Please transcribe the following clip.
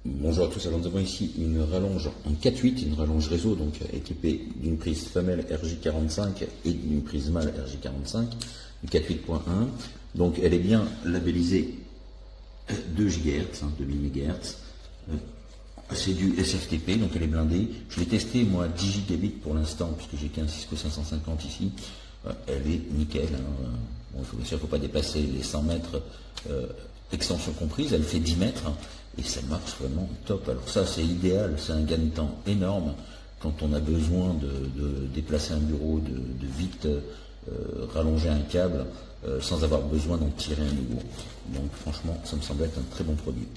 Bonjour à tous, alors nous avons ici une rallonge en 4/8, une rallonge réseau, donc équipée d'une prise femelle RJ45 et d'une prise mâle RJ45, du 4/8.1. Donc elle est bien labellisée 2 GHz, 2000 MHz. C'est du SFTP, donc elle est blindée. Je l'ai testée moi 10 gigabits pour l'instant, puisque j'ai qu'un Cisco 550 ici. Elle est nickel. Bon, il faut bien sûr qu'il ne faut pas dépasser les 100 mètres, extension comprise. Elle fait 10 mètres et ça marche vraiment top. Alors ça, c'est idéal, c'est un gain de temps énorme quand on a besoin de déplacer un bureau, de vite rallonger un câble sans avoir besoin d'en tirer un nouveau. Donc franchement, ça me semble être un très bon produit.